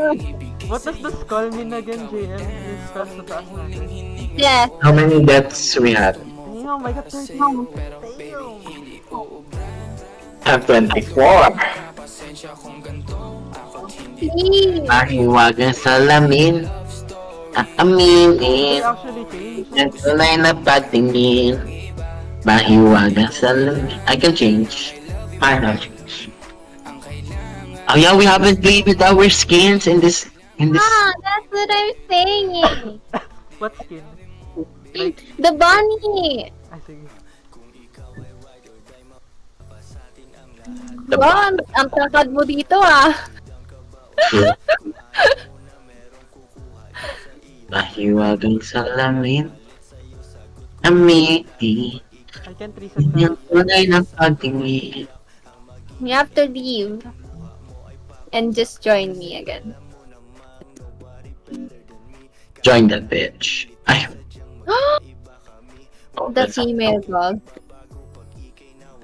What does the skull mean again, JM? Yung skull sa taas natin. Yes. How many deaths we had? Damn, I got 30. No. Damn. I have 24. Please. Mahiwagang salamin. They Aaminin. actually changed. Ang tunay na patingin. Mahiwagang salamin. I can change. I can change. Oh yeah, we haven't played with our skins in this. Ah, that's what I'm saying. What skin? The bunny. Ay, sige. Wow, ang takad mo dito ah. Mahiwagang salamin. Amiti. I can't reset Yung that. tunay na patingin. You have to leave. And just join me again. Join that bitch. Ay. Oh, The female dog.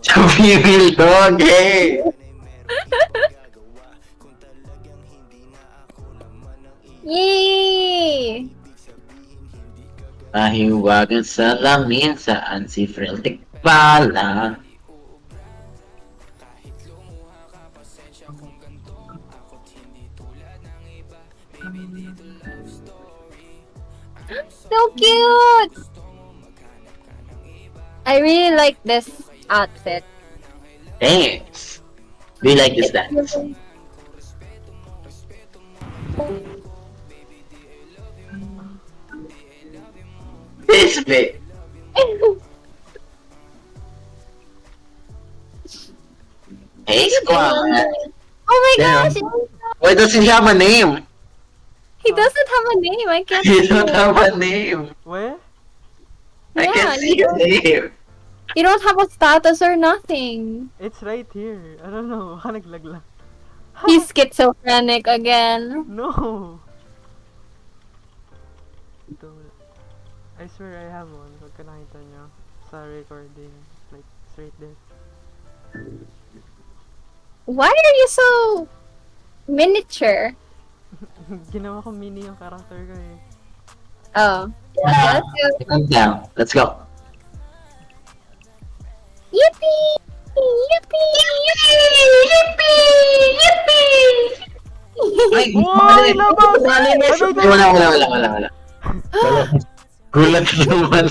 Sa female dog, hey! Yay! Mahiwagang salamin saan si Freltic pala. So cute! I really like this outfit. Thanks. Do you like this dance? This bit. Hey, squad. Oh my Damn. gosh! Why doesn't he have a name? He doesn't have a name. I can't He see don't it. have a name. Where? I Yeah, can't see his name. You don't have a status or nothing. It's right here. I don't know. Baka naglaglag. He's schizophrenic again. No! Ito. I swear I have one. Pagka nakita nyo sa recording. Like, straight there. Why are you so miniature? Ginawa ko mini yung character ko eh. Oh. Yeah. Let's go. Calm down. Let's go. Yippee! Yippee! Yippee! Ay, Yippee! mali. labas! Mali, Ay, wait, wala. Gulat naman.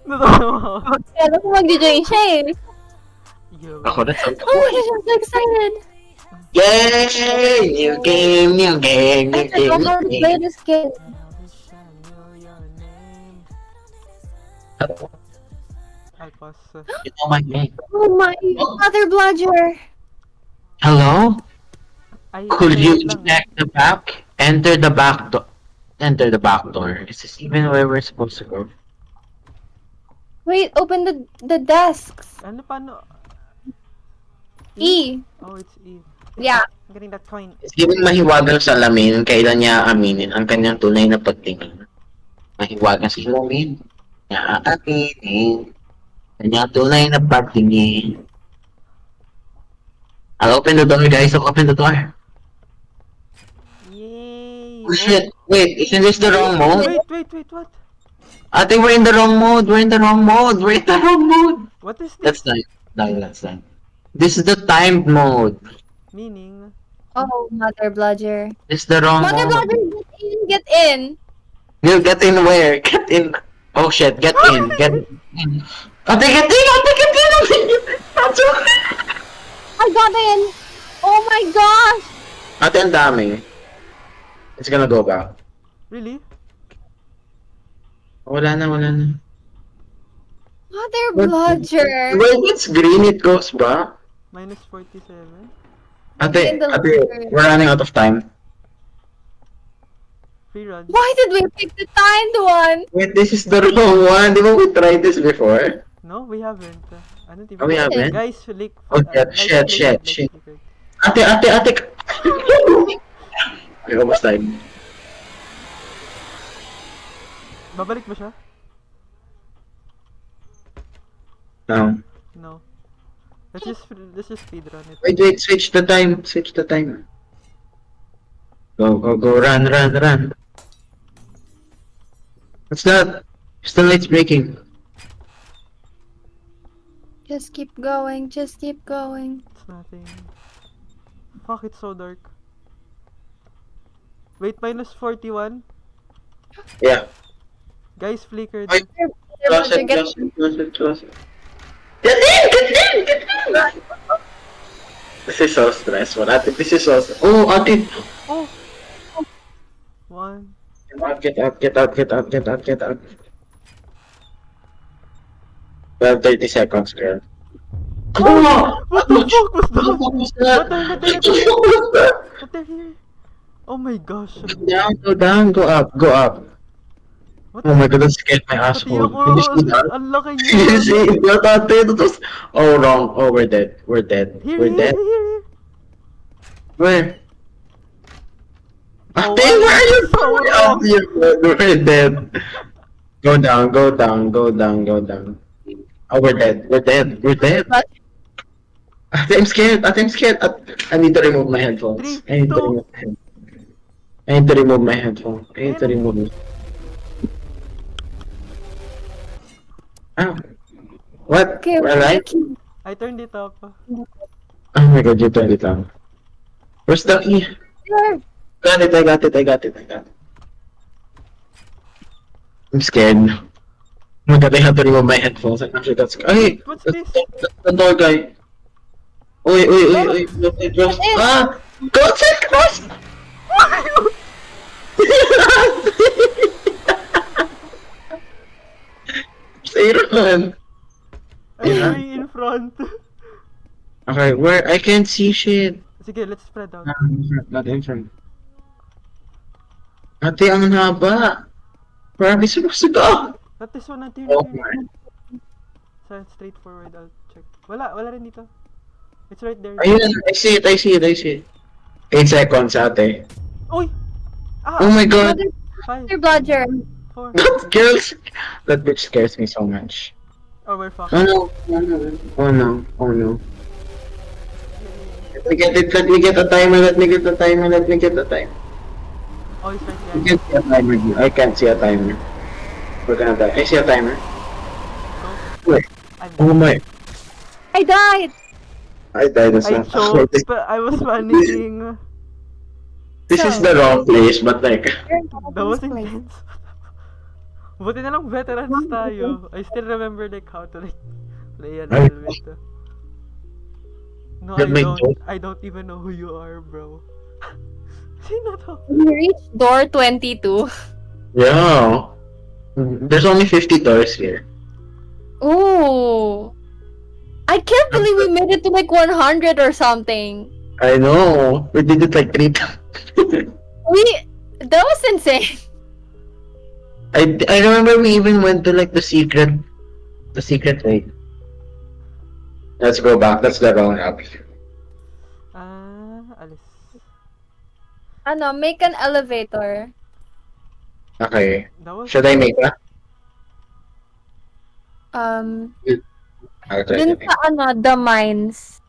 Natawa ako. Kaya ko mag-join siya eh. Yo. Ako na sa Oh my gosh, I'm so excited! Yay! New game, new game, new I don't know how to game. play this game. I wish I knew your name. I'll pause. You know my name. Oh my mother bludger! Hello? Ay, Could you wait lang. check the back? Enter the back door. Enter the back door. Is this even where we're supposed to go? Wait, open the desks. Ano paano? E. Oh, it's E. Yeah. I'm getting that coin. It's giving mahiwagang salamin, kailan niya aminin ang kanyang tunay na pagtingin. Mahiwagang salamin, niya aaminin, kanyang tunay na pagtingin. I'll open the door, guys. I'll open the door. Yay! Oh shit, wait, isn't this the wrong mode? Wait, what? Ate, we're in the wrong mode. We're in the wrong mode. We're in the wrong mode. What is That's this? that's time. This is the timed mode. Meaning? Oh, mother bludger. This is the wrong Mother mode. bludger, get in, get in. You get in where? Get in. Oh shit, get in. Get in. Ate, get in! Ate, get in! Ate, I got in. Oh my gosh. Ate, ang dami. It's gonna go back. Really? Wala na. Mother bludger. When it's green, it goes back. Minus 47? Ate, we're running out of time. Free run. Why did we pick the timed one? Wait, this is the wrong one. Di ba we tried this before? No, we haven't. Ano team? Oh, we haven't? Guys, flick. Oh, shit. Ate. Okay, almost time. Babalik ba siya? No. No. Let's just speedrun it. Wait, switch the time. Go, run. What's that? Is the lights breaking? Just keep going. Just keep going. It's nothing. Fuck, it's so dark. Wait, minus 41? Yeah. Guys, flickered. Ay. Close it. Get in! This is so stressful. Ate, this is so Oh, ate! Oh! One. Get out. Well, 30 seconds, girl. Oh! What the fuck was that? What was that? What the heck? What was that? What the hell? Oh my gosh. Go down, go up. What Oh my god, that scared my Pati asshole. ako, Can you see that? ang laki Can you niya. see that, ate? That was... Oh, wrong. Oh, we're dead. We're dead. Here. Where? Oh, Ate, where are you so going? wrong. We're dead. Go down. Oh, we're dead. Ate, I'm scared. I need to remove my headphones. 3, 2. I need to remove my headphones. Ah. What? Okay, We're alive? I turned it up. Oh my god, you turned it on. Where's the key? There. I got it. I'm scared. Oh my god, I have to remove my headphones. I'm actually got scared. Hey! What's this? The door guy. Oi. Just... Ah! Go outside, cross! Aaron! I'm way in front. Okay, where? I can't see shit. Sige, let's spread out. Not in front. Ate, ang haba. Where are we supposed to go? Not this one, not here. Oh Not here. my. Sa straightforward, I'll check. Wala rin dito. It's right there. Ayun, I see it. 8 seconds, ate. Uy! Oh my god. 5, Blodger. 4. That girls. That bitch scares me so much. Oh, we're fucked. Oh no. Let me get the timer. Oh, he's right I there. can't see a timer. I can't see a timer. We're gonna die. I see a timer. Go. Wait. I'm Oh my. I died. I died as I well. choked, but I was panicking. This is the wrong place, but like... That was intense. Buti na lang veterans tayo. I still remember like how to like play a Ay. little bit. No, That may joke. I don't even know who you are, bro. Sino to? We reached door 22. Yeah. There's only 50 doors here. Ooh. I can't believe we made it to like 100 or something. I know. We did it like 3 times. That was insane. I remember we even went to like the secret way. Let's go back. That's the wrong app. Alis. Make an elevator. Okay. That was Should I make that? I'll try to Dun make. sa the mines.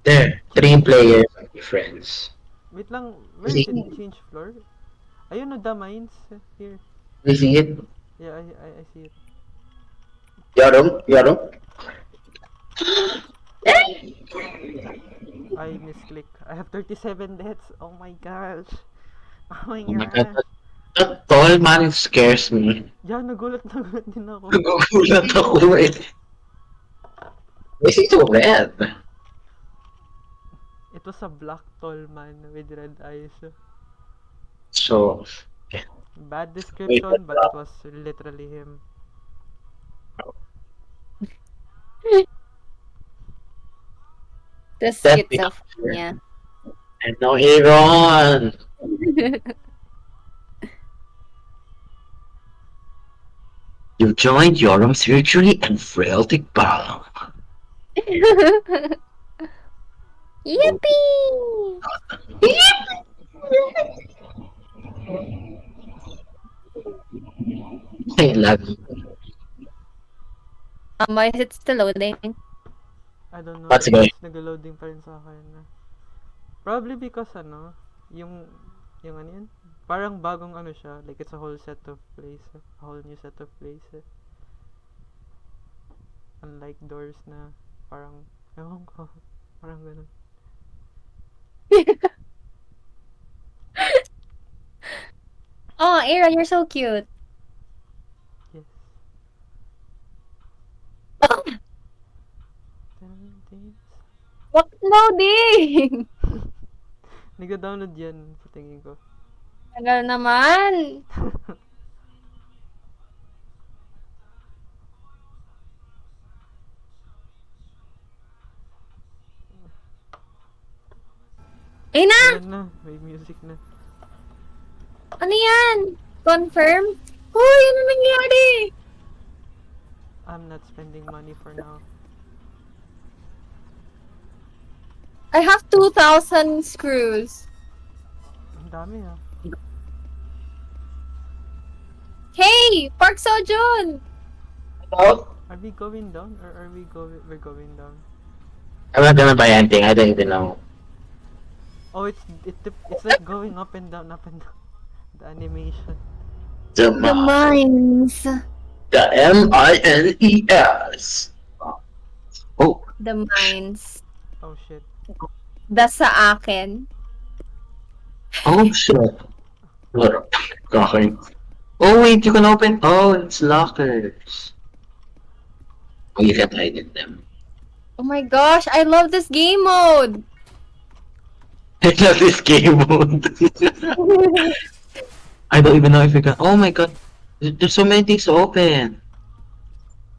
There. 3 players and friends. Wait lang, where is it? Change floor? Ayun no, the mines. Here. You see it? Yeah, I see it. Yarum? I misclick. I have 37 deaths. Oh my gosh. Oh my Oh my god. god. That tall man scares me. Yeah, nagulat din ako. Nagugulat ako eh. Is he so red? It was a black tall man with red eyes. So, Bad description, but it was literally him. The That schizophrenia. I know Aaron. You joined Yorum's surgery and frailty battle. Yippee! I love you. Why is it still loading? I don't know. That's good. Nag-loading pa rin sa akin. Probably because Yung ano yun? Parang bagong ano siya. Like, it's a whole set of plays. A whole new set of plays. Unlike doors na parang, ewan ko. Parang ganun. Oh, Aaron, you're so cute. Yes. What loading? Nagda-download yan sa tingin ko. Tagal naman. Ay na! Ayan na, may music na. Ano yan? Confirm? Uy, ano nangyari? I'm not spending money for now. I have 2,000 screws. Ang dami ah. Hey! Park Sojun! Hello? Are we going down or are we're going down? I'm not gonna buy anything. I don't even know. Oh, it's like going up and down, the animation. The The mines. The MINES. Oh, The mines. Oh shit. The sa akin. oh shit. What? Okay. Oh wait, you can open. Oh, it's lockers. Oh, you can hide in them. Oh my gosh, I love this game mode! I love this game mode. I don't even know if you can. Oh my god, there's so many things to open.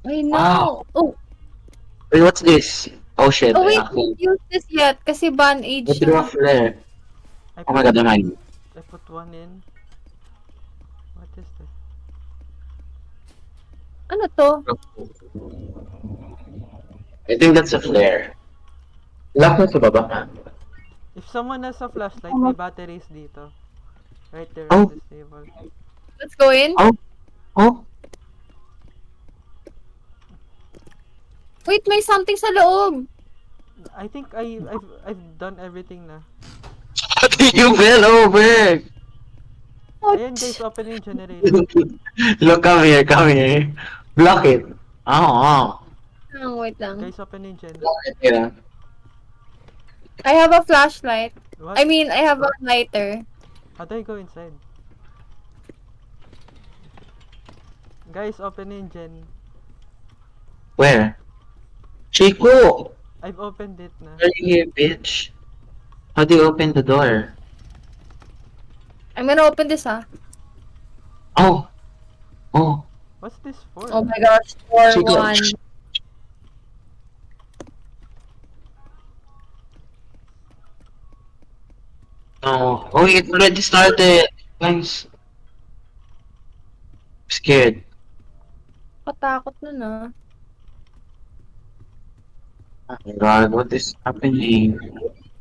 I know. Wow. Oh, Wait, what's this? Oh shit. oh wait, I actually don't use this yet kasi ban age withdrew a siya. flare. I Oh my god, am I? put one in. What is this? Ano to? I think that's a flare. Lock na sa baba. If someone has a flashlight, may batteries dito. Right there Oh. on this table. Let's go in. Oh. Oh. Wait, may something sa loob. I think I've done everything na. You fell over. Ayan guys, open yung generator. Look, come here, come here. Block it. Oh. Wait lang. Guys, open yung gen. Block it, yeah. I have a flashlight. What? I mean, I have a lighter. How do I go inside? Guys, open yung gen. Where? Chico! I've opened it na. Are you here, bitch? How do you open the door? I'm gonna open this, ah. Oh. Oh. What's this for? Oh my gosh, 4-1. Chico. No. Oh, it already started. Guys. I'm scared. Katakot nun, ah. Oh my god, what is happening?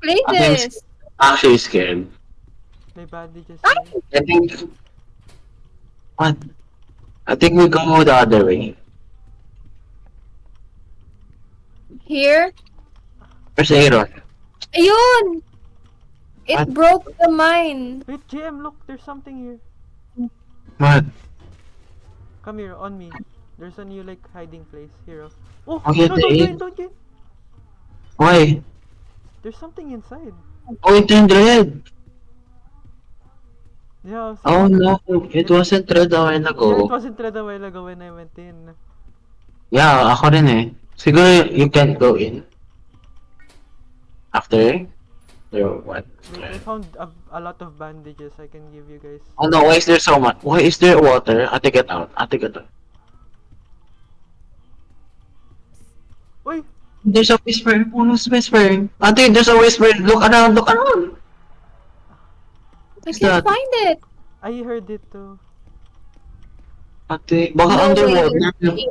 Play I'm this. actually scared. May bandages Ay! here. I think. What? I think we go the other way. Here. Where's Aaron? Ayun! It What? broke the mine. Wait, JM, look, there's something here. What? Come here, on me. There's a new like hiding place. Here. Oh, Okay, no, the don't aid. join, don't join. Why? There's something inside. Oh, it turned red. Yeah, Oh no, it wasn't red a while yeah, it ago. wasn't red a while ago when I went in. Yeah, ako rin eh. Siguro you can't go in. After? Or what? Wait, I found a lot of bandages I can give you guys. Oh no, why is there so much? Why is there water? Ate, get out. Ate, get out. Uy! There's a whisper. Oh, who's whispering? Ate, there's a whisper. Look around, look around. I What's can't that? find it. I heard it too. Ate, baka No underwater. way.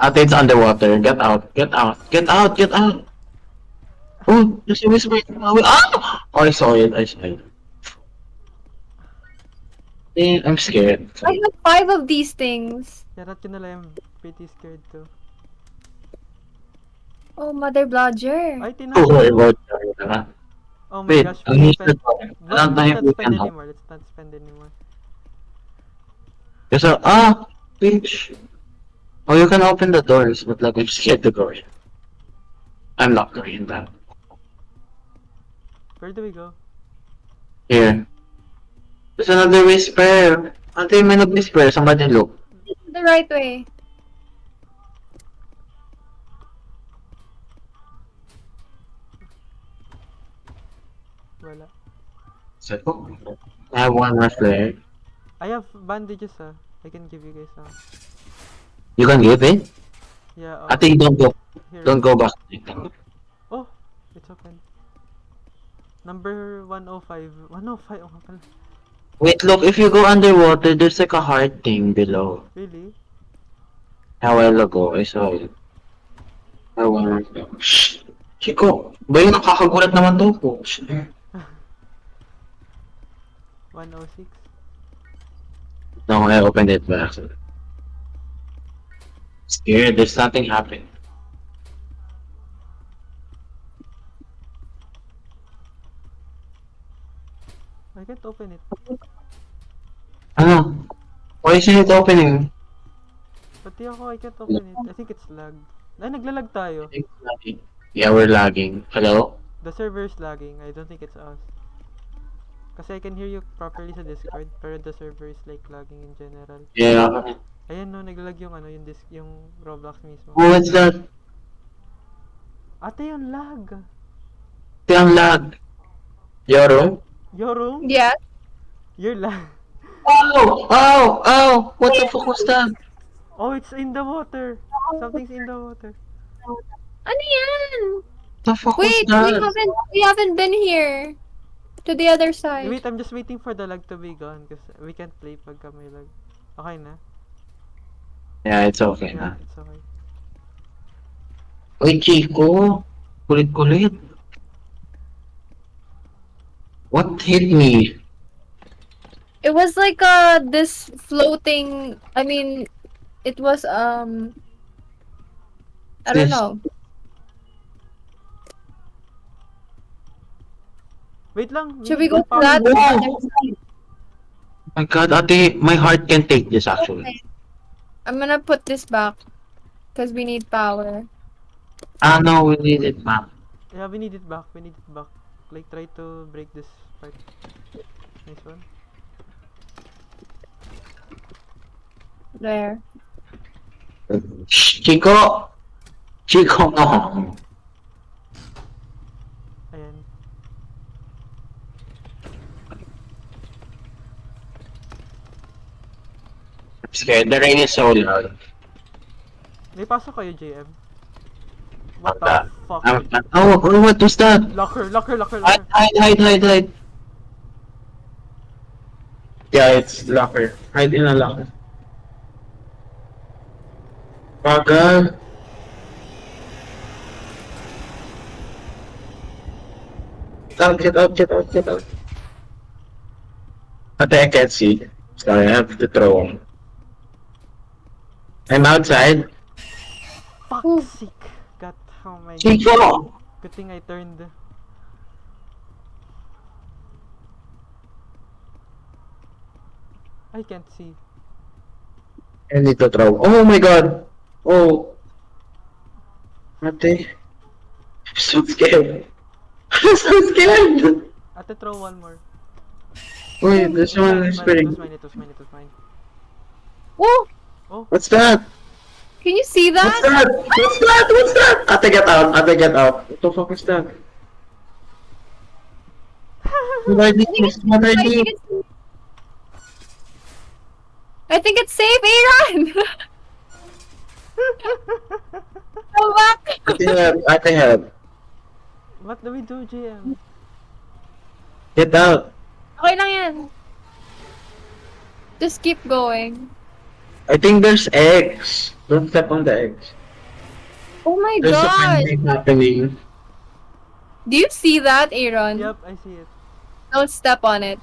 Ate, it's underwater. Get out. Get out. Get out. Get out. Oh, there's a whisper. Ah! Oh, I saw it. I saw it. Eh, I'm scared. I have 5 of these things. Yeah, that I'm pretty scared too. Oh, Mother Blodger. Ay, Oh, tinapon. my God. Oh my Wait, gosh, I need to spend. go. Let's Alam tayo not we spend can help. anymore. Let's not spend anymore. Kasi, bitch. Oh, you can open the doors, but like, I'm scared to go in. I'm not going in that. Where do we go? Here. There's another whisper. Ante, may nag-whisper. Somebody look. The right way. Wala. So, I have one more flare. I have bandages I can give you guys You can give it? Yeah, I think don't go. here. Don't go back. Oh, it's open. Number 105. 105, oh nga pala. Wait, look. If you go underwater, there's like a heart thing below. Really? A while ago, I saw it. I want to. Shh! Chico! Ba yung nakakagulat naman to po? 106. No, I opened it by accident. Scared, there's nothing happening. I can't open it. Ano? Why isn't it opening? Pati ako, I can't open it. I think it's lag. Ay, naglalag tayo. Yeah, we're lagging. Hello? The server is lagging. I don't think it's us. Kasi I can hear you properly sa Discord, pero the server is like lagging in general. Yeah. Ayan no, naglalag yung yung Roblox mismo. Oh, what's that? Ate, yung lag. Yung lag. Yoro? Your room? Yeah. Your lag. Oh! Oh! Oh! What the fuck was that? Oh, it's in the water. Something's in the water. Ano yan? The fuck Wait, was that? we haven't been here. To the other side. Wait, I'm just waiting for the lag to be gone because we can't play pagka may lag. Okay na? Yeah, it's okay Yeah, na. it's okay. Uy, Chico! Kulit-kulit. What hit me? It was like this floating. I mean, it was I don't This- know. Wait lang. Should we go to power. that? Wow. other side? My god, ate, my heart can take this actually. I'm gonna put this back because we need power. Ah, no, we need it back. Yeah, we need it back. We need it back. Like, try to break this part. Nice one. There. Shh, Chico! Chico, no. Ayan. I'm scared. The rain is so loud. May pasok kayo, JM. What What the fuck? Oh, what was that? Locker, locker, locker, Hide, locker. hide. Yeah, it's locker. Hide in a locker. Bagal. Get out. Ate, I can't see. Sorry, I have to throw him. I'm outside. Fuck's sake. God, oh my god. Chico! Good thing I turned. I can't see. I need to throw. Oh my god! Oh. Ate. I'm so scared. I'm so scared! Ate, throw one more. Wait, there's one It whispering. was mine. Whoa! What's that? Can you see What's that? that? What's that? Ate, get out. What the fuck is that? What I did? What I did? I think it's safe, Aaron! Come back! Ate, help. What do we do, JM? Get out. Okay lang yan. Just keep going. I think there's eggs. Don't step on the eggs. Oh my There's god! something happening. Do you see that, Aaron? Yep, I see it. Don't step on it.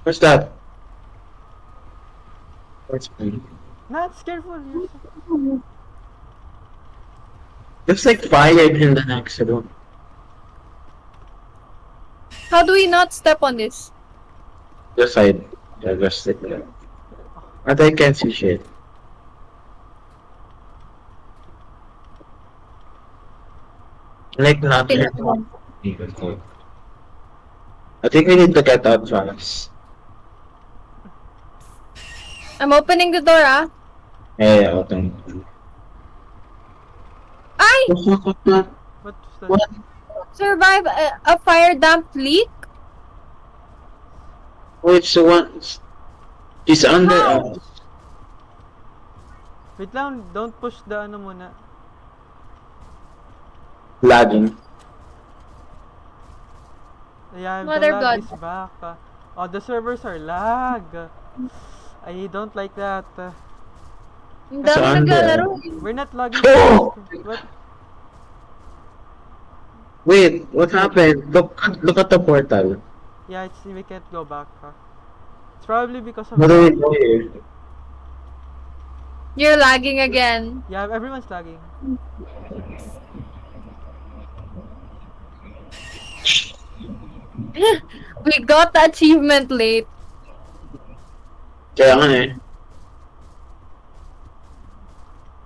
What's that? What's that? Nats, careful. You're so... There's like fire in the next room. How do we not step on this? The side. Yeah, just sit there. But I can't see shit. Like nothing. I think we need to get out fast. I'm opening the door, ah. Yeah, open. Ay! What? What's that? What? Survive a fire damp leak? Wait, so what? He's under How? us. Wait lang, don't push the ano muna. Lagging. Yeah, the Mother lag God. is back. Oh, the servers are lag. I don't like that. Ang So, dami under. naglalaro. We're not logging. Oh! What? Wait, what happened? Look at the portal. Yeah, we can't go back. It's probably because of What do we lag. do here? You're lagging again. Yeah, everyone's lagging. We got the achievement late. Kaya nga eh.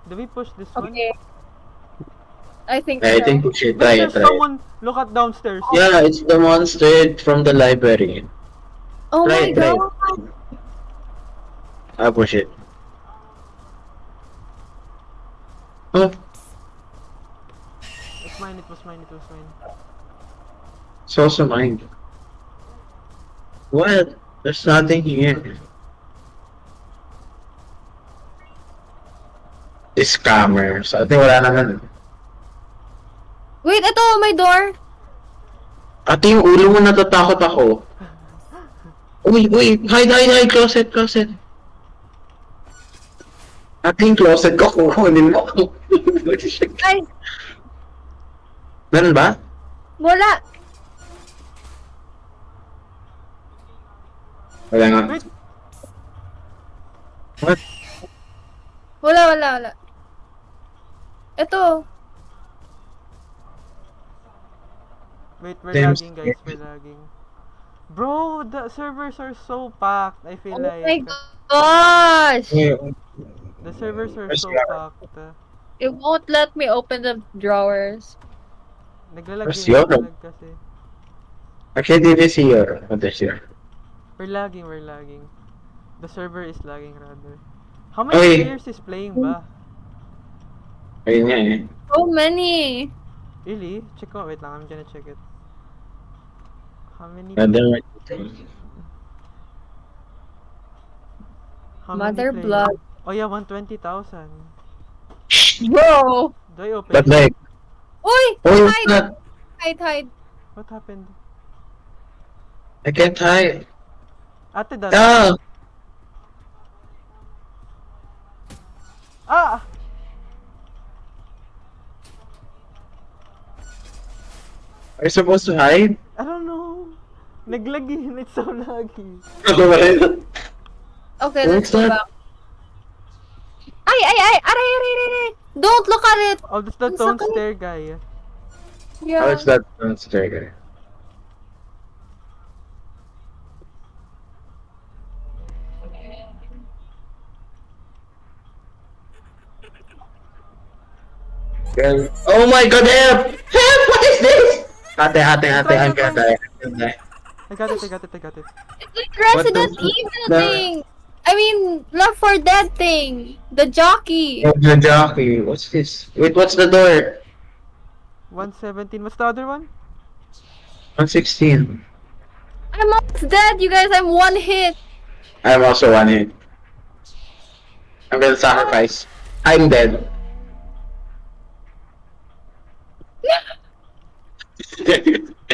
Do we push this one? Okay. I think I so. think we should Wait, try there's it. someone. Look at downstairs. Yeah, it's the monster from the library. Oh Try my it, try god. it. I'll push it. Oh, It's mine, it was mine, it was mine. it's also mine. What? There's nothing here. This scammers. I think wala naman. Wait, ito, may door. Ate, yung ulo mo natatakot ako. Uy, hide, closet. Ate, yung closet ko, kukunin mo. Ay, Meron ba? wala. Wala nga. Wait, What? Wala. Ito. wait, we're Damn lagging, guys, we're lagging. Bro, the servers are so packed, I feel Oh like. my gosh. The servers are so Where's packed. It won't let me open the drawers. Naglalag Where's yung Yoro? naglalag kasi. Actually, did you see your what is here? We're lagging. The server is lagging rather. How many Okay. players is playing ba? Ayun nga eh. So many. Really? Check ko. Wait lang, I'm gonna check it. How many? Another How Mother many blood. players? Oh yeah, 120,000. Bro. Do I open But it? like, Uy! oh, Hide! not. Hide. What happened? I can't hide. Ate, that. Ah! Ah! Are you supposed to hide? I don't know. Naglagi. It's so laggy. Okay, What's let's go that? back. Aray. Don't look at it. Oh, that's the Ang tone sakit. stare guy. Yeah. How is that monster? Girl. Oh my god, help! Help! What is this? Ate, I'm gonna die. I got it. It's like Resident What the- Evil the- thing. I mean, Left 4 Dead thing. The jockey. Oh, the jockey. What's this? Wait, what's the door? 117. What's the other one? 116. I'm almost dead, you guys. I'm one hit. I'm also one hit. I'm gonna sacrifice. I'm dead.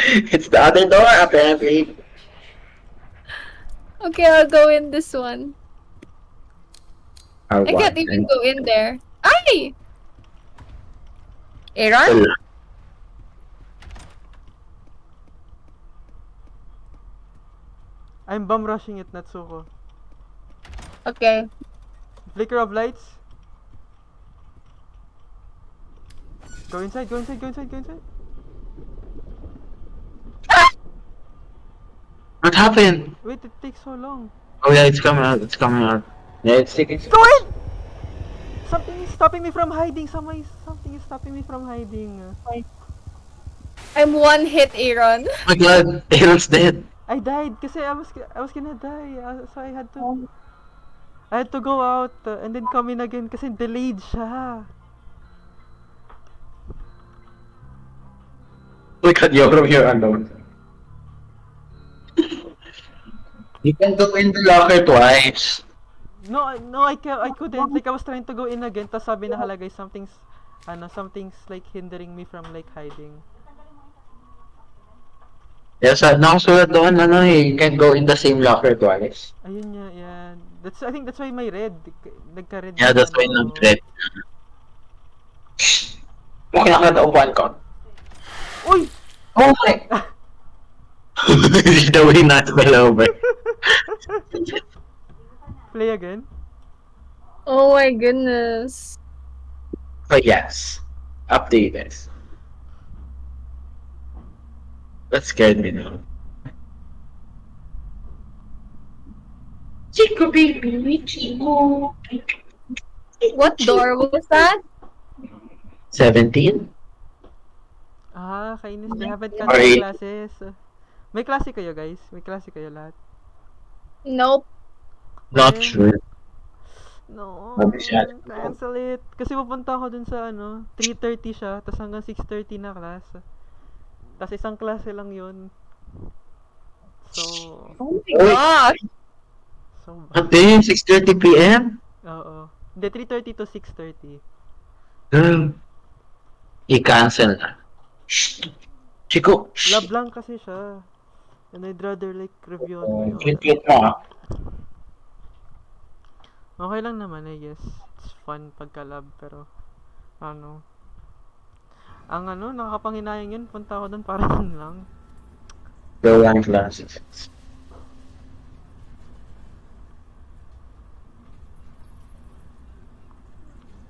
It's the other door, apparently. Okay, I'll go in this one. I'll I can't watch. even go in there. Ay! Aaron? I'm bum rushing it, Natsuko. Okay. Flicker of lights. Go inside. What happened? Wait, it takes so long. Oh yeah, it's coming out. It's coming out. Yeah, it's taking. Wait! Something is stopping me from hiding. Something is stopping me from hiding. I'm one hit, Aaron. Oh my god, Aaron's dead. I died kasi I was gonna die. So I had to go out and then come in again kasi delayed siya. Look at Yoram, you're alone. You can go in the locker twice. No, I couldn't. Like I was trying to go in again, tapos sabi nakalagay something's like hindering me from like hiding. Yes, nakasulat doon, you can go in the same locker twice. Ayun nga, yeah. I think that's why may red. Nagka-red Yeah, yung that's why ano. nag-threat. Okay, nakataupuan ko. Uy! Oh my! The way not well over. Play again? Oh my goodness. But yes, up to you guys. That scared me now. Chico baby, Chico. What door was that? 17? Kainis. They haven't Or canceled 8. classes. May klase kayo, guys? May klase kayo lahat? Nope. Not Eh, sure. No, Masyado. cancel it. Kasi pupunta ako dun sa 3:30 siya, tapos hanggang 6:30 na class. Tapos isang klase lang yun. So, Oh my gosh. so Ate, 6:30 p.m.? Oo. Hindi, 3:30 to 6:30. Girl, i-cancel na. Shh. Chico, shh. Lab lang kasi siya. And I'd rather like review on my own. Cute mo ah. Okay lang naman, I guess. It's fun pagka-lab, pero ang nakakapanghinayang yun, punta ako dun para dun lang. Go one classes.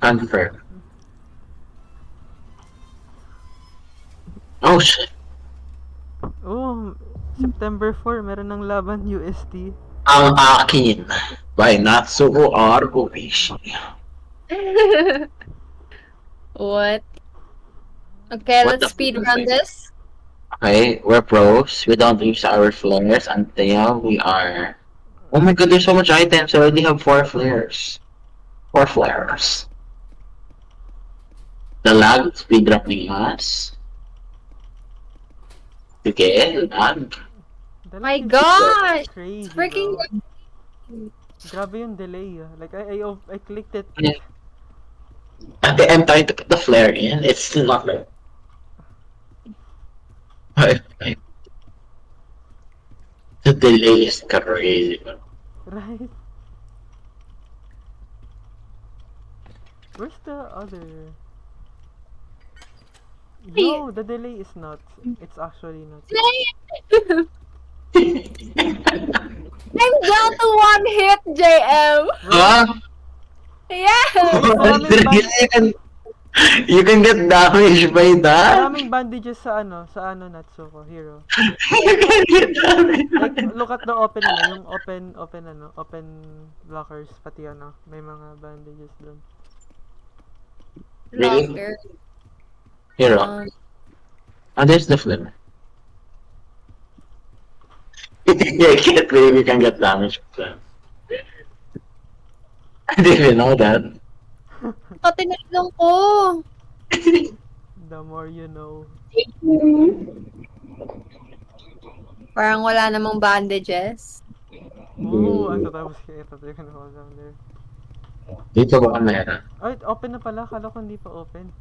Confirm. Oh shit. Oh, September 4, meron ng laban UST. Ang akin by Natsuko Argovishi. What? Okay, What let's the speed fuck run is that? this. Okay, we're pros. We don't use our flares until we are. Oh my god, there's so much items. I already have 4 flares. 4 flares. The lag speed dropping us. Okay, lag. The My lag is gosh! crazy, Freaking bro. Grabe yung delay. Like, I clicked it. I'm trying to put the flare in. It's still not like. The delay is crazy. Right? Where's the other? No, the delay is not. It's actually not. I'm down to one hit, JM. Huh? Yeah. You can get damaged by that. Maraming bandages sa Natsuko Hero. You can get damaged. Like, look at the open yung open blockers, pati may mga bandages doon. Really? Locker. Hero. Oh, there's the flip. Yeah, I can't believe you can get damaged with that. I didn't even know that. Tinignan ko. The more you know. Parang wala namang bandages. Oh, I thought I was scared. I thought you were gonna hold down there. Dito ba meron? Ay, open na pala. Kala ko hindi pa open.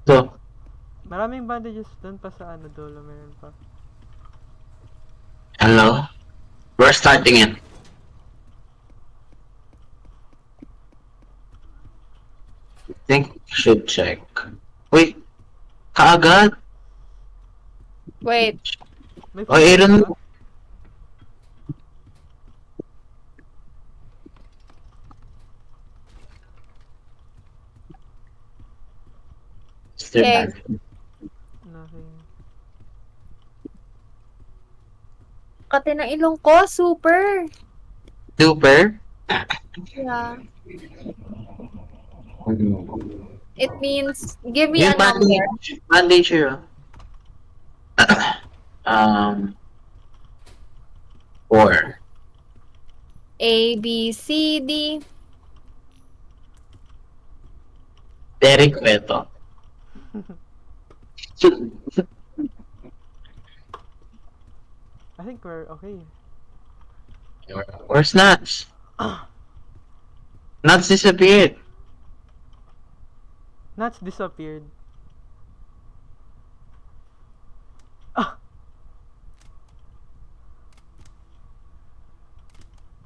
So, Maraming bandages doon pa sa dulo. Meron pa. hello? We're starting in. I think we should check. Wait, kaagad? Wait. May Oh, Aaron. ba? Still Okay. bad. Nothing. Kati ng ilong ko, super. Super? Yeah. Mm. It means, give me Yung a number. bandage yun. Um, 4. A, B, C, D. Derek Cueto. I think we're okay. Where's Nuts? Nuts disappeared. Nuts disappeared. Ah!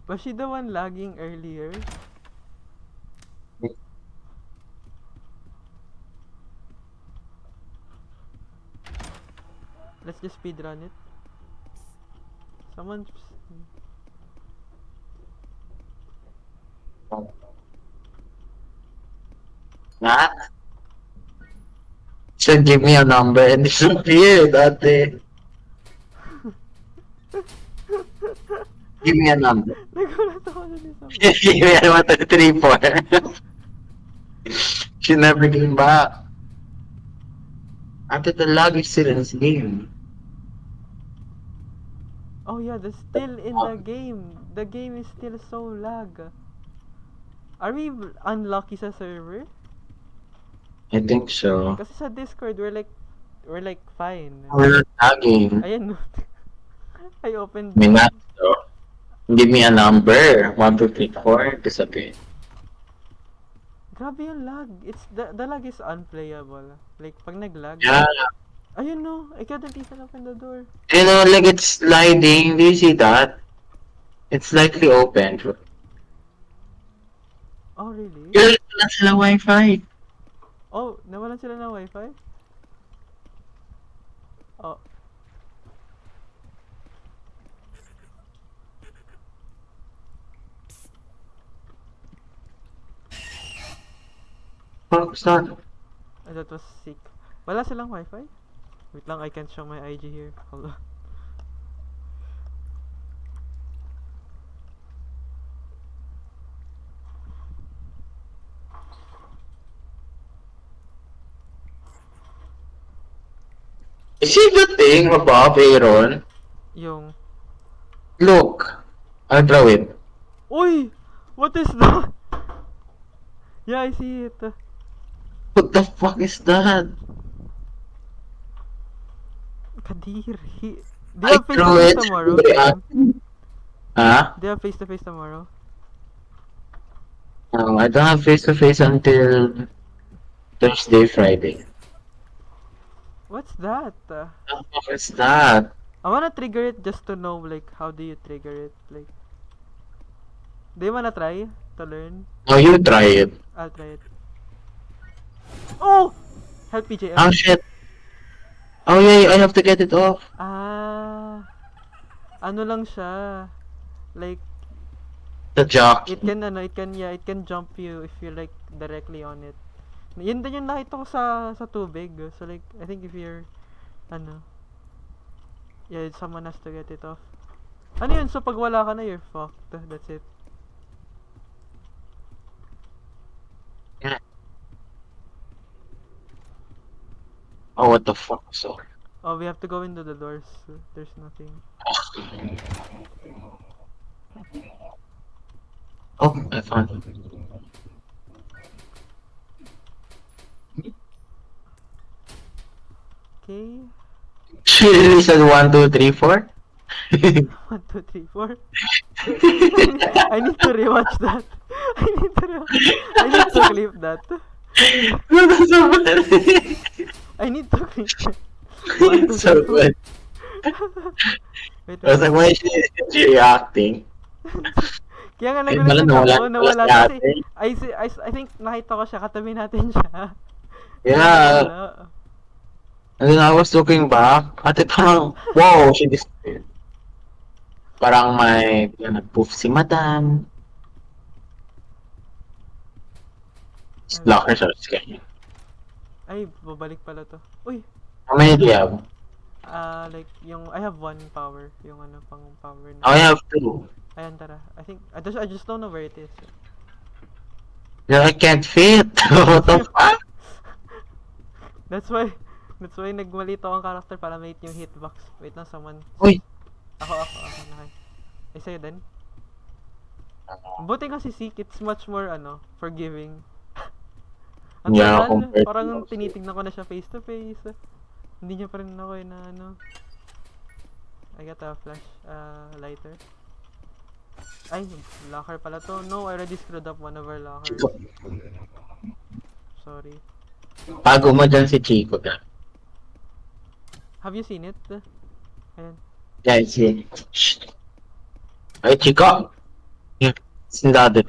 Was she the one lagging earlier? Let's just speedrun it. Someone... Nat? So give me a number and disappeared, ate. Give me a number. Nagulat ako na ni Sam. Give me a 1, 2, 3, 4. She never came back. Ate, the lag is still in this game. Oh yeah, that's still in the game. The game is still so lag. Are we unlucky sa server? I think so. Kasi sa Discord, we're like fine. We're not lagging. Ayan, I opened... May not, so. Give me a number. 1, 2, 3, 4. Disappeared. Grabe yung lag. The lag is unplayable. Like, pag nag-lag... Yeah. Ayun no, I couldn't even open the door. You know, like it's sliding. Do you see that? It's slightly open. Oh, really? Kailan na sila wifi? Oh, nawalan sila ng wifi? Oh. Oh, start. That was sick. Wala silang wifi? Wait lang, I can't show my IG here. Hold on. You see the thing above Aaron? Yung... Look. I'll draw it. Uy! What is that? Yeah, I see it. What the fuck is that? Kadiri. Do you I have drew face-to-face it. tomorrow? Huh? Do you have face-to-face tomorrow? No, I don't have face-to-face until Thursday, Friday. What's that? What the fuck is that? I wanna trigger it just to know, like, how do you trigger it? Like, do you wanna try to learn? No, you try it. I'll try it. Oh! Help PJ. Oh shit. Oh yeah, I have to get it off. Ah, ano lang siya? Like, The jock. it can jump you if you like directly on it. Yun din yung nakita ko sa tubig. So like, I think if you're, yeah, someone has to get it off. Ano yun? So pag wala ka na, you're fucked. That's it. Yeah. Oh, what the fuck? So. Oh, we have to go into the doors. There's nothing. Oh, I found it. Okay. She really said 1, 2, 3, 4. 1, 2, 3, 4. I need to rewatch that. I need to clip that. That's so bad. I need to clip that. 1, 2, 3, So 4. good. Wait, I was like, why is she reacting? Kaya nga Wait, nagulat ako, nawala nawala si kasi ate. I think nakita ko siya, katabi natin siya. Yeah. Nawala. And then I was looking back. Ate parang, wow, she disappeared. Parang may nag-poof si madam. Lockers are scary. Ay, babalik pala to. Uy, How many do you have? Like, yung, I have one power. Yung ano, pang power na. I have two. Ayan, tara. I just don't know where it is. Yeah, I can't fit. What the fuck? That's why, nagmalito ang character para mate yung hitbox. Wait lang, someone. Uy. Ako, okay. Eh, sa'yo din? Buti nga si Seek, it's much more, forgiving. Ang Yeah, tagal, compared to parang those. tinitignan ko na siya face to face. Hindi niya pa rin ako na I got a flash, lighter. Ay, locker pala to. No, I already screwed up one of our lockers. Chico. Sorry. Pago mo dyan si Chico. Have you seen it? Ayan. Yeah, si. Shh. Ay, Chico. Yeah. Sindado.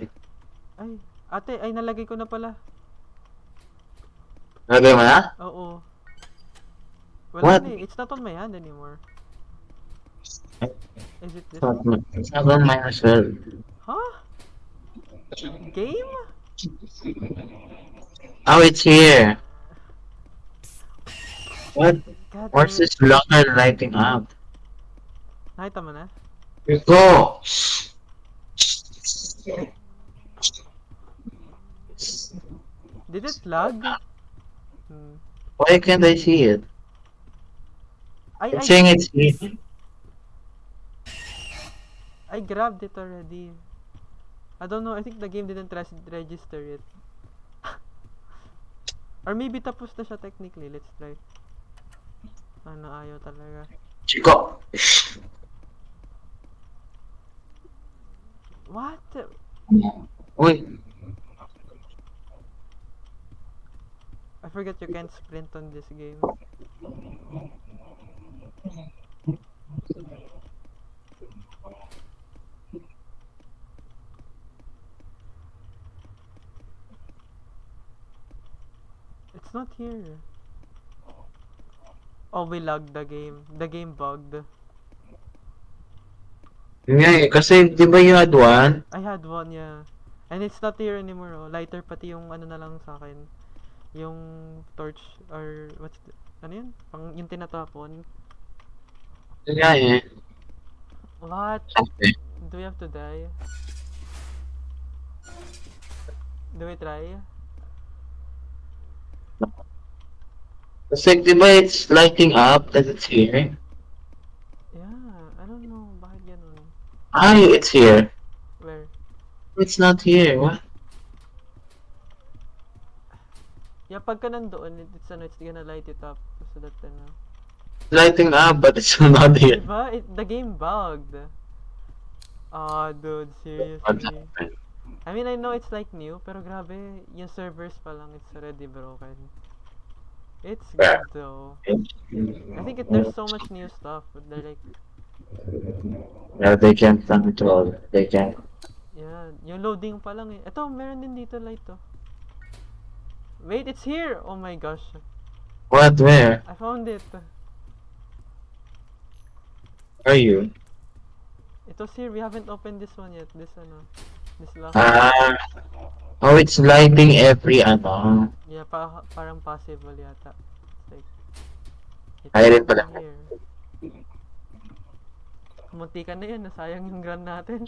Ay, ate, ay nalagay ko na pala. Lagay mo na? Oo. What? Wala na eh. It's not on my hand anymore. Is it this It's one? not on mine as well. Huh? Game? Oh, it's here. What? God, What's this locker lighting up? Nakita mo na? Chico! Did it lag? Why can't I see it? I It's saying it's here. I grabbed it already. I don't know, I think the game didn't register it. Or maybe tapos na siya technically. Let's try. Ano, ayaw talaga. Chico! What? Wait. I forget you can't sprint on this game. It's not here. Oh, we lagged the game. The game bugged. Yun nga eh, kasi di ba you had one? I had one, yeah. And it's not here anymore, oh. Lighter pati yung ano na lang sa akin. Yung torch, or what's the, ano yun? Yung tinatapon. Yun nga eh. What? Okay. Do we have to die? Do we try? Kasi di ba it's lighting up that it's here? Yeah, I don't know. Bakit ganun? Ay, it's here. Where? It's not here. What? Yeah, pagka nandoon, it's gonna light it up. So that, Lighting up, but it's not here. Diba? The game bugged. Ah, dude, What's seriously. happened? I mean, I know it's like new, pero grabe, yung servers pa lang, it's already broken. It's Yeah. good though. I think there's so much new stuff, but they're like, Yeah, they can't control. They can't. yeah, yung loading pa lang eh. Ito, meron din dito light to. Wait, it's here! Oh my gosh. What? Where? I found it. Are you? It was here. We haven't opened this one yet. This lock. Ah. Oh, it's lighting every ano. Yeah, parang possible yata. It's like, it's Ay, rin pala. here. Munti ka na yan. Nasayang yung gun natin.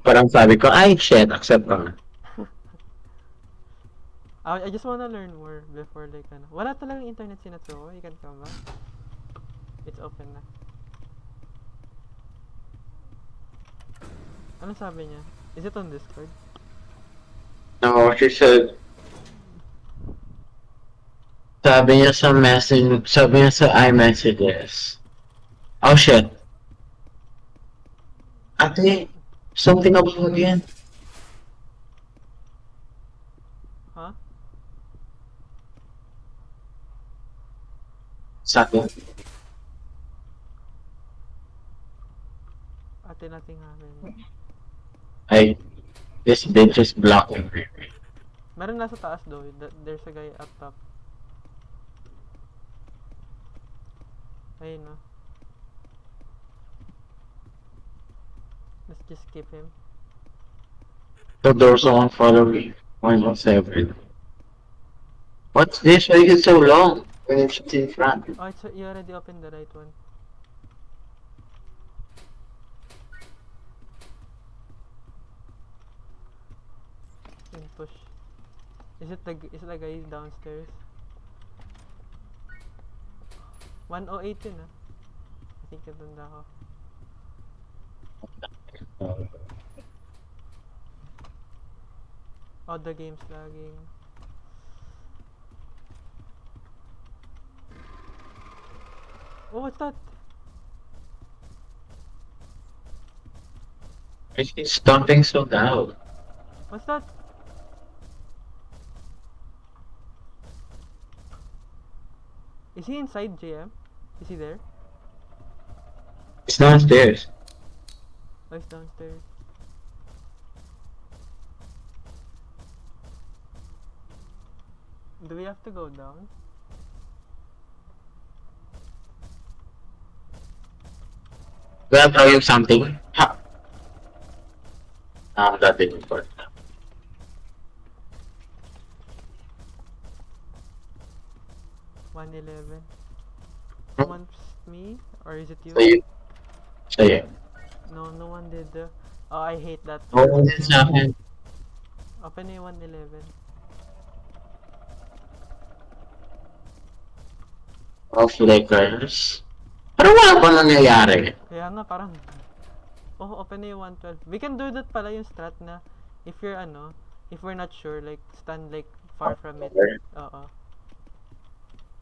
Parang sabi ko, ay shit, accept ko. I just wanna learn more before like wala talagang internet si Natsuko. You can come back. It's open na. Ano sabi niya? Is it on Discord? No, she said, sabi niya sa message, sabi niya sa iMessages. Oh shit. Ate, something about again. Huh? Sabi. Ate, nothing happened. Ay, this bitch is blocking me. Meron nasa taas though. There's a guy up top. Ayun no. Let's just skip him. The door's on, follow me. 117. What's this? Why is it so long? When it's in front. Oh, you already opened the right one. And push. Is the guy downstairs? 108 yun ah. I think natanda ko. Oh, the game's lagging. Oh, what's that? It's stomping so loud. What's that? Is he inside, JM? Is he there? It's downstairs. Oh, he's downstairs. Do we have to go down? Do I throw you something? Ha! That didn't work. 111. Hmm? Someone's me? Or is it you? So you. So yeah. No, no one did. Oh, I hate that. No one did sa akin. Open yung 111. Oh, flickers. Pero wala pa nangyayari. Kaya nga parang... Oh, open na yung 112. We can do that pala yung strat na if you're if we're not sure, like stand like far from it. Oo.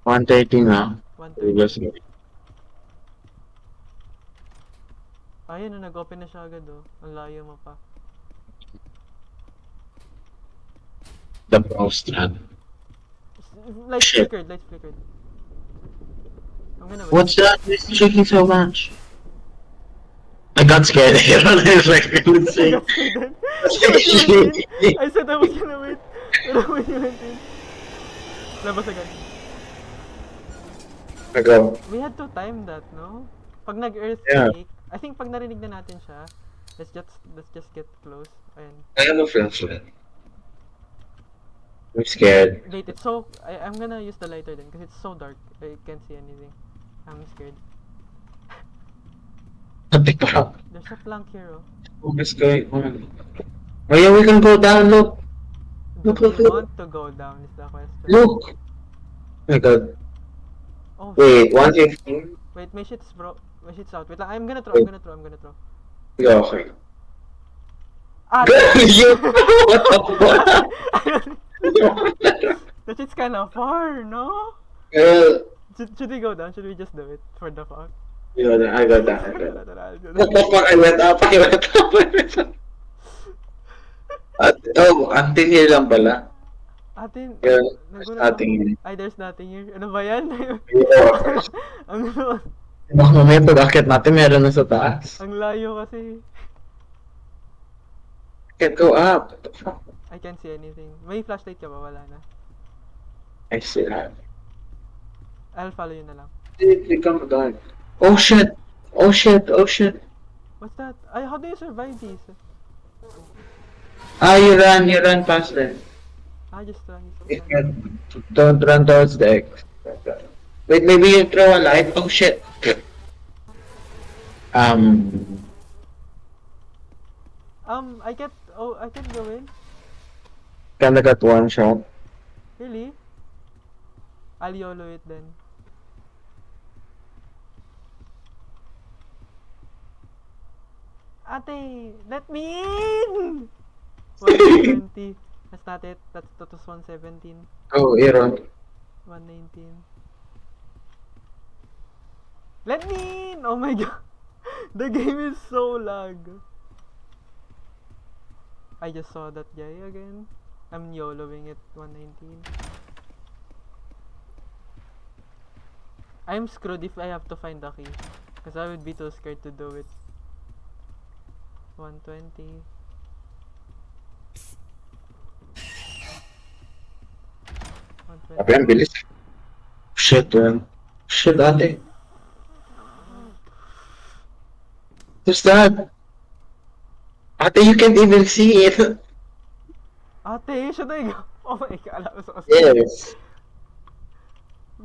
130 na. 130. Ayun na, nag-open na siya agad oh. Ang layo mo pa. The pro strat. Lights Shit. flickered, lights flickered. I'm gonna wait. What's that? It's shaking so much. I got scared. I don't know if I could say. I got scared then. I said I was gonna wait. Pero when you went in. Labas agad. I go. We had to time that, no? Pag nag-earthquake, I think pag narinig na natin siya, let's just get close. Ayan. I have a flashlight. I'm scared. Wait, it's so... I'm gonna use the lighter then, because it's so dark. I can't see anything. I'm scared. Something up. There's a plank here, oh. What's going on? Oh yeah, we can go down. Look. Do Look, we look. want to go down is the question. Look. Oh my god. Oh, Wait, 115? wait, my shit's my shit's out. Wait lang, I'm gonna throw. Yeah, okay. Ah! You, what the fuck? That shit's kinda far, no? Girl. Should we go down? Should we just do it for the fuck? Yeah, I got that. I'll do What that. the fuck? I went up. I went up. Until here lang pala. Atin, Yeah, nagulat there's ako. nothing here. Ay, there's nothing here. Ano ba yan? Yeah. ang, Baka mamaya pag-akit natin meron na sa taas. ang layo kasi. Can't go up. What the fuck? I can't see anything. May flashlight ka ba? Wala na. I still have. I'll follow you na lang. It become dark. Oh shit! Oh shit! Oh shit! What's that? Ay, how do you survive these? Ah, you run past them. Just run. Don't run towards the X. Wait, maybe you throw a light? Oh shit! I can't go in. Kinda got one shot. Really? I'll YOLO it then. Ate, let me in! 120. That's not it. That was 117. Oh, Aaron. 119. Let me in! Oh my god. The game is so lag. I just saw that guy again. I'm YOLOing it 119. I'm screwed if I have to find the key. Because I would be too scared to do it. 120. Sabi ang bilis. Shit, man. Shit, ate. Who's that? Ate, you can't even see it. Ate, should I go? Oh my god, alam mo sa Yes.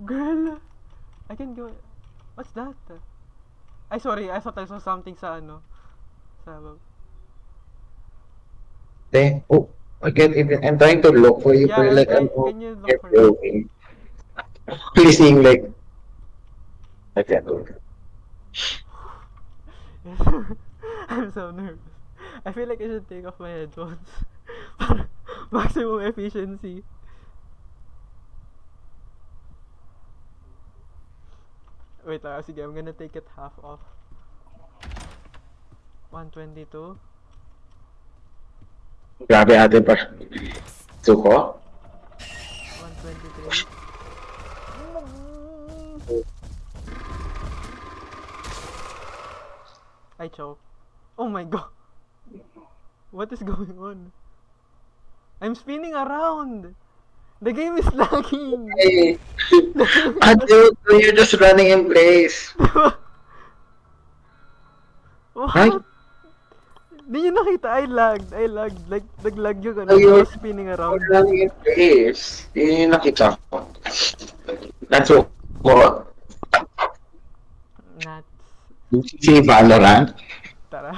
Girl, I can go. What's that? Ay, sorry. I thought I saw something sa ano. Sa... Oh, I can't even. I'm trying to look for you, Yeah, but like, can you look you're for me? broken. Please sing like. I can't do it. I'm so nervous. I feel like I should take off my headphones. Para maximum efficiency. Wait lang, sige, I'm gonna take it half off. 122. Grabe ate pa. Suko? 123. I choke. Oh my god. What is going on? I'm spinning around. The game is lagging. Hey! Ate, you're just running in place. Ay! What? Di nyo nakita? I lagged. Like, nag-lag yung ano. I Ayun. was spinning around. You're running in place. Yun yung nakita ko. That's what? Nuts. Si Valorant? Tara.